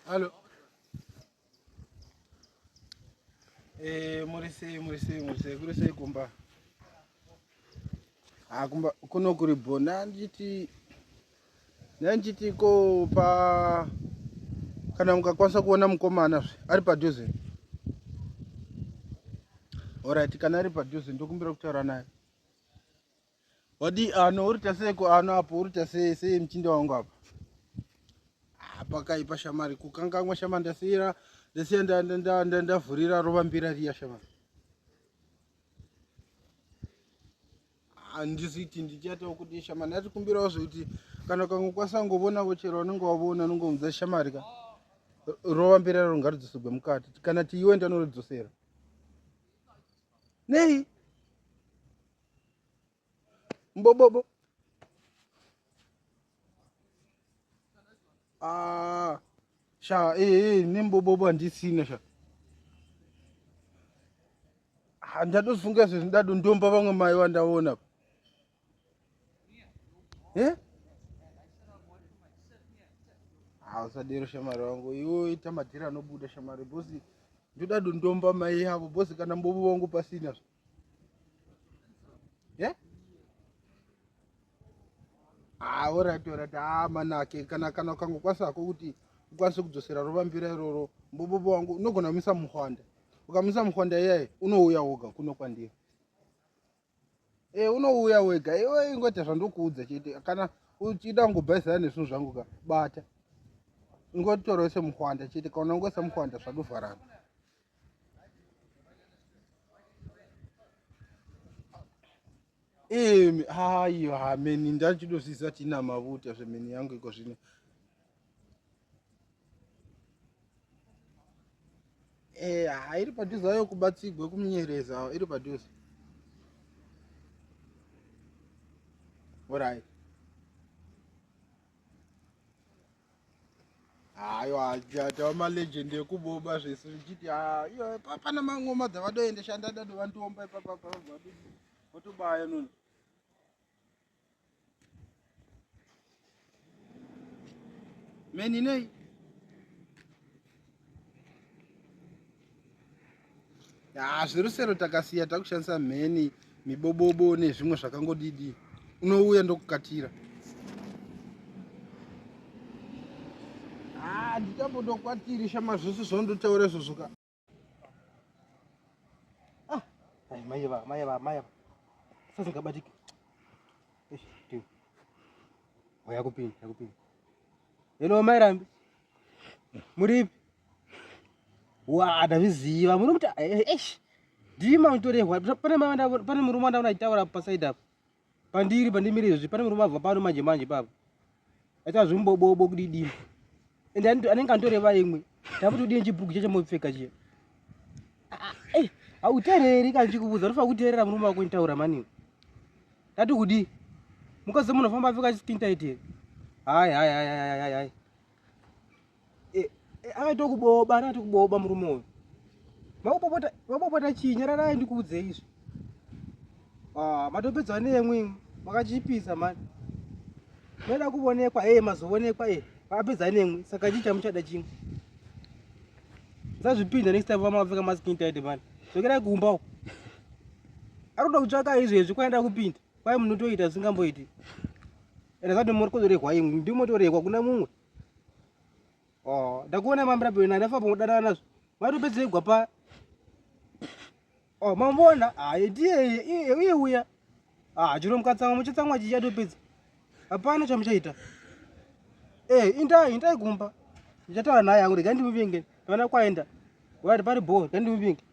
Allo. Murise kuri sei kumba. Kumba kuno kuri bona nditi ko pa kana mukakwanisa kuona mukomana ari padhuze. Alright, kana ari padhuze ndokumbira kutaura naye. Wadi urita seko apo urita sei mchinda wangu apa. Pakaipa shamari kukanganwa shamari ndasiya ndavhurira rovambira riya shamari. Handiziti ndichatawo kuti shamari ndatikumbirawo zvokuti kana kangokwanisa ngovonavo chero vanenge wavona nongomudza shamari ka rovambira raro ngaridzosegwe mukati kana tiiwe ndanorudzosera nei mbobobo sha nembobobo handisina sha handatofunga izvo ndado ndomba vamwe mai vandaona usadero shamari wangu iwo ita madhiri anobuda shamari bosi ndodado ndomba mai yavo bosi kana mbobo vangu pasina zvo orati manake kana ukangokwanisako kuti ukwanise kudzosera rovambira iroro mbobobo wangu unogona kumisa muhwanda ukamisa muhwanda iyaye unouya woga kuno kwandiri unouya wega iwe ingoita zvandokuudza chete kana uchida ngobhaizana nezvinhu zvangu ka bata ingotorawo semuhwanda chete kana ungoisa muhwanda zvadovharana aiwa meni ndachidozviziva tina mavuta zvemeni yangu iko zvino iri padhuze ayo kubatsigwe kumunyereza iri padhuze orai aiwa tava malegendi ekuboba zvese zvichiti iyo pana mangoma dzavadoendesha ndadado vantomba ipapapa votobaya nono meni nei zvirusero takasiya takushandisa mheni mibobobo nezvimwe zvakangodidi unouya ndokukatira nditambodokwatiri shama zvose zvondotaura izvozvoka maiva sasingabatiki yakupinda helo mairambi muripi ndazviziva muri kuti ndima mutorehwa pane murume wandaona achitaura pasaidi apa pandimiri izvozvi pane murume abva pano manje manje papa aita zvimbobobo kudidima ende anenge antoreva imwe ndakutodii chibhuku chechemopfeka chiya hautereri kana chikuudza unofanira kuteerera murume wako nitaura maniwo ndati kudii mukazi munofamba apfeka chiskintait here hai akaita kuboba anati kuboba murume uyu mabopota chinyararai ndikuudze izvo matopedza neemwe makachipisa mani maida kuonekwa mazoonekwa apedza nemwe saka chicha muchada chimwe sazvipinda next time vamapfeka maskintait mani zokerai kumba uko arikuda kutsvaka izvezvi kwaenda kupinda kwai munotoita zvingamboiti ende zati murikozorehwa imwe ndimotorehwa kuna mumwe ndakuona mamirapeena ndafamba mudanana nazvo matopedzeigwa pa mambona ndiye uya chiro mukatsamwa muchitsamwa chichatopedza hapana chamuchaita indai kumba ndichataura naye yangu rega ndimupinge pana kwaenda wati pari bho rega ndimupinge